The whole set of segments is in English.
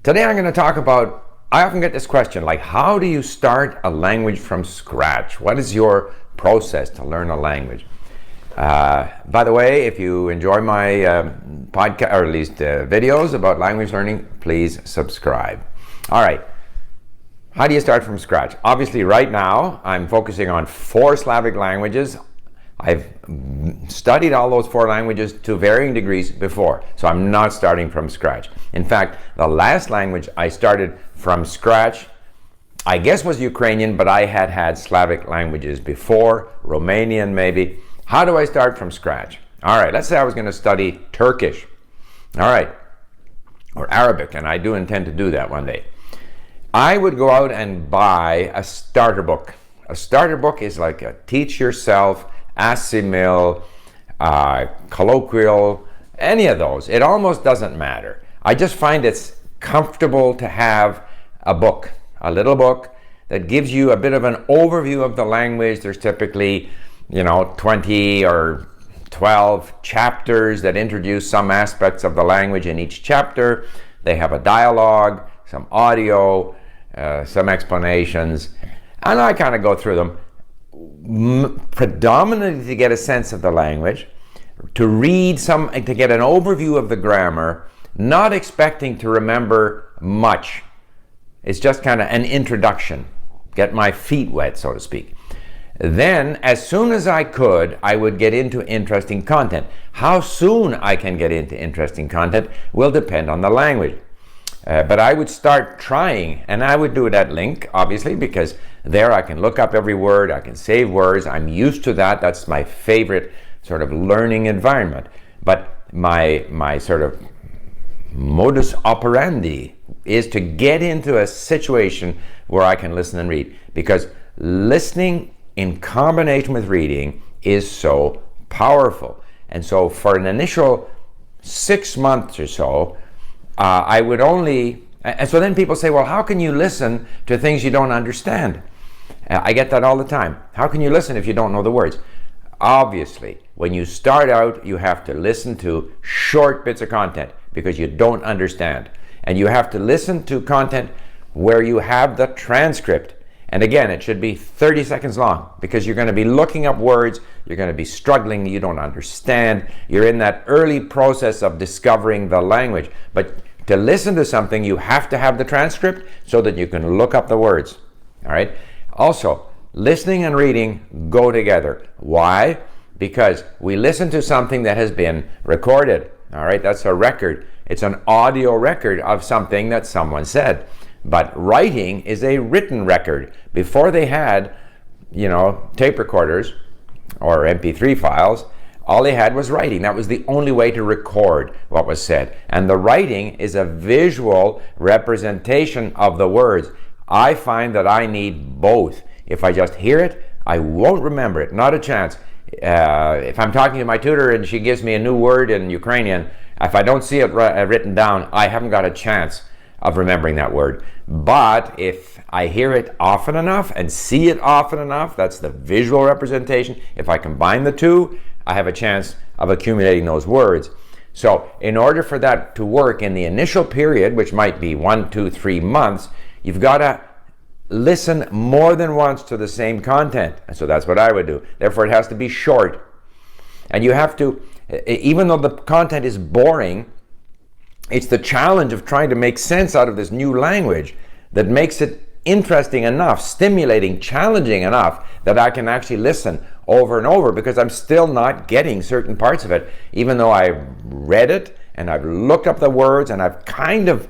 Today I'm going to talk about, I often get this question, like how do you start a language from scratch? What is your process to learn a language? By the way, if you enjoy my podcast, or at least videos about language learning, please subscribe. All right, how do you start from scratch? Obviously right now I'm focusing on 4 Slavic languages. I've studied all those 4 languages to varying degrees before, so I'm not starting from scratch. In fact, the last language I started from scratch, I guess, was Ukrainian, but I had Slavic languages before, Romanian maybe. How do I start from scratch? All right, let's say I was going to study Turkish, all right, or Arabic, and I do intend to do that one day. I would go out and buy a starter book. A starter book is like a teach yourself, Assimil, colloquial, any of those. It almost doesn't matter. I just find it's comfortable to have a book, a little book that gives you a bit of an overview of the language. There's typically, 20 or 12 chapters that introduce some aspects of the language in each chapter. They have a dialogue, some audio, some explanations, and I kind of go through them predominantly to get a sense of the language, to read some, to get an overview of the grammar, not expecting to remember much. It's just kind of an introduction, get my feet wet, so to speak. Then, as soon as I could, I would get into interesting content. How soon I can get into interesting content will depend on the language. But I would start trying, and I would do it at LingQ, obviously, because there I can look up every word, I can save words. I'm used to that. That's my favorite sort of learning environment. But my sort of modus operandi is to get into a situation where I can listen and read, because listening in combination with reading is so powerful. And so for an initial 6 months or so, I would only, and so then people say, well, how can you listen to things you don't understand? I get that all the time. How can you listen if you don't know the words? Obviously, when you start out, you have to listen to short bits of content because you don't understand. And you have to listen to content where you have the transcript. And again, it should be 30 seconds long because you're going to be looking up words, you're going to be struggling, you don't understand. You're in that early process of discovering the language. But to listen to something, you have to have the transcript so that you can look up the words. All right. Also, listening and reading go together. Why? Because we listen to something that has been recorded. All right. That's a record. It's an audio record of something that someone said. But writing is a written record. Before they had, tape recorders or MP3 files, all they had was writing. That was the only way to record what was said. And the writing is a visual representation of the words. I find that I need both. If I just hear it, I won't remember it, not a chance. If I'm talking to my tutor and she gives me a new word in Ukrainian, if I don't see it written down, I haven't got a chance of remembering that word. But if I hear it often enough and see it often enough, that's the visual representation. If I combine the two, I have a chance of accumulating those words. So in order for that to work in the initial period, which might be 1, 2, 3 months, you've got to listen more than once to the same content. And so that's what I would do. Therefore, it has to be short. And you have to, even though the content is boring, it's the challenge of trying to make sense out of this new language that makes it interesting enough, stimulating, challenging enough that I can actually listen over and over because I'm still not getting certain parts of it, even though I've read it and I've looked up the words and I've kind of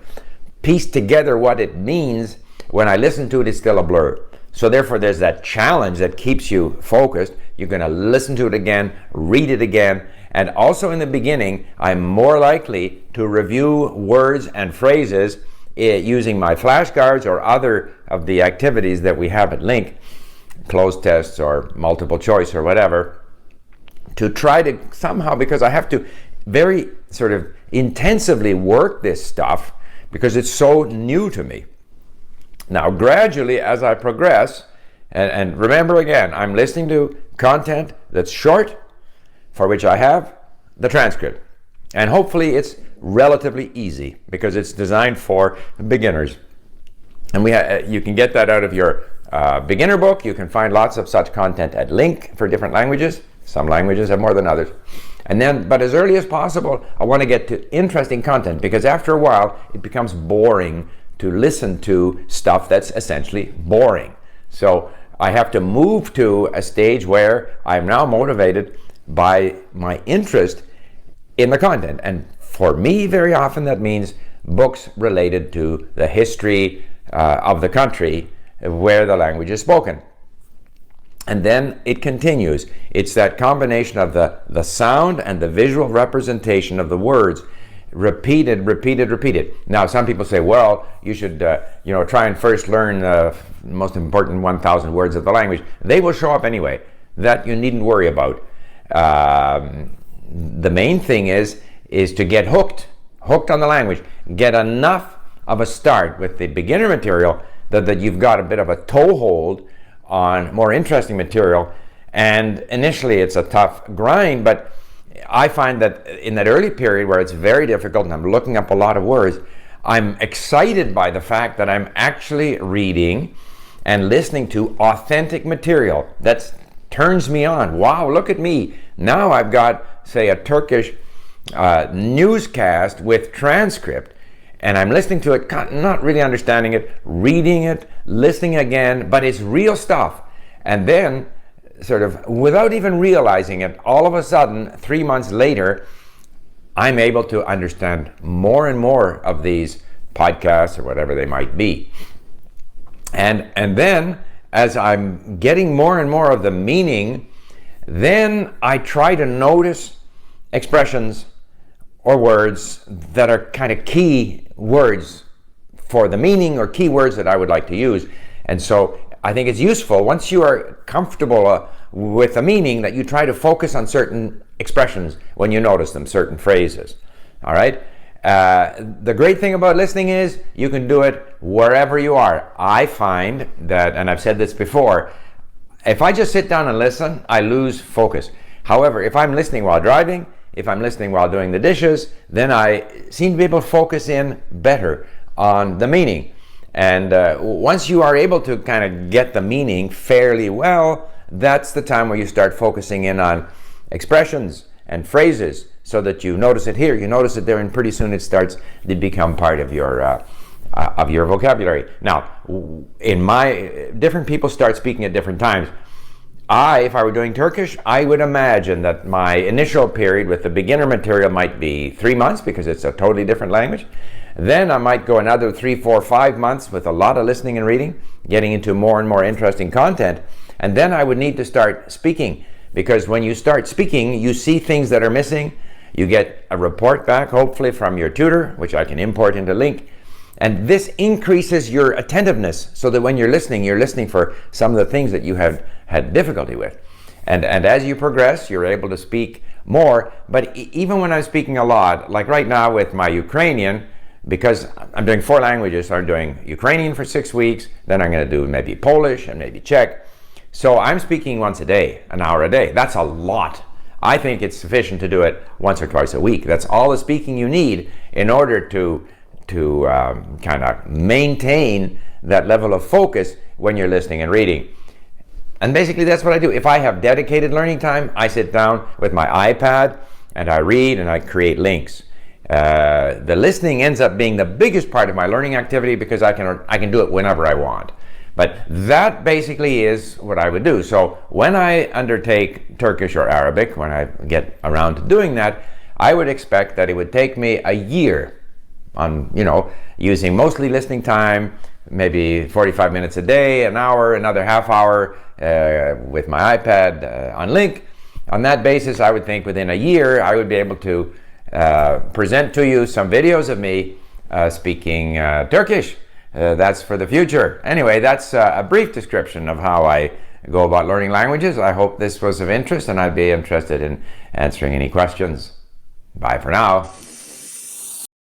pieced together what it means. When I listen to it, it's still a blur. So therefore, there's that challenge that keeps you focused. You're going to listen to it again, read it again. And also in the beginning, I'm more likely to review words and phrases using my flashcards or other of the activities that we have at LingQ, closed tests or multiple choice or whatever, to try to somehow, because I have to very sort of intensively work this stuff because it's so new to me. Now, gradually, as I progress, and remember again, I'm listening to content that's short, for which I have the transcript. And hopefully it's relatively easy because it's designed for beginners. And you can get that out of your beginner book. You can find lots of such content at LingQ for different languages. Some languages have more than others. And then, but as early as possible, I want to get to interesting content, because after a while, it becomes boring to listen to stuff that's essentially boring. So I have to move to a stage where I'm now motivated by my interest in the content. And for me, very often that means books related to the history of the country where the language is spoken. And then it continues. It's that combination of the sound and the visual representation of the words, repeated. Now, some people say, well, you should try and first learn the most important 1,000 words of the language. They will show up anyway. That you needn't worry about. The main thing is to get hooked on the language. Get enough of a start with the beginner material that you've got a bit of a toehold on more interesting material. And initially it's a tough grind, but I find that in that early period where it's very difficult and I'm looking up a lot of words, I'm excited by the fact that I'm actually reading and listening to authentic material that turns me on. Wow, look at me. Now I've got, say, a Turkish newscast with transcript, and I'm listening to it, not really understanding it, reading it, listening again, but it's real stuff. And then, sort of without even realizing it, all of a sudden, 3 months later, I'm able to understand more and more of these podcasts or whatever they might be. And then, as I'm getting more and more of the meaning, then I try to notice expressions or words that are kind of key words for the meaning, or key words that I would like to use. And so I think it's useful, once you are comfortable with the meaning, that you try to focus on certain expressions when you notice them, certain phrases. All right? The great thing about listening is you can do it wherever you are. I find that, and I've said this before, if I just sit down and listen, I lose focus. However, if I'm listening while driving, if I'm listening while doing the dishes, then I seem to be able to focus in better on the meaning. And once you are able to kind of get the meaning fairly well, that's the time where you start focusing in on expressions and phrases, so that you notice it here, you notice it there, and pretty soon it starts to become part of your vocabulary. Now, different people start speaking at different times. If I were doing Turkish, I would imagine that my initial period with the beginner material might be 3 months, because it's a totally different language. Then I might go another 3, 4, 5 months with a lot of listening and reading, getting into more and more interesting content. And then I would need to start speaking, because when you start speaking, you see things that are missing. You get a report back, hopefully from your tutor, which I can import into LingQ. And this increases your attentiveness, so that when you're listening for some of the things that you have had difficulty with. And as you progress, you're able to speak more. But even when I'm speaking a lot, like right now with my Ukrainian, because I'm doing 4 languages, so I'm doing Ukrainian for 6 weeks, then I'm going to do maybe Polish and maybe Czech. So I'm speaking once a day, an hour a day. That's a lot. I think it's sufficient to do it once or twice a week. That's all the speaking you need in order to kind of maintain that level of focus when you're listening and reading. And basically that's what I do. If I have dedicated learning time, I sit down with my iPad and I read and I create links. The listening ends up being the biggest part of my learning activity, because I can do it whenever I want. But that basically is what I would do. So when I undertake Turkish or Arabic, when I get around to doing that, I would expect that it would take me a year on, using mostly listening time, maybe 45 minutes a day, an hour, another half hour with my iPad on LingQ. On that basis, I would think within a year, I would be able to present to you some videos of me speaking Turkish. That's for the future. Anyway, that's a brief description of how I go about learning languages. I hope this was of interest, and I'd be interested in answering any questions. Bye for now.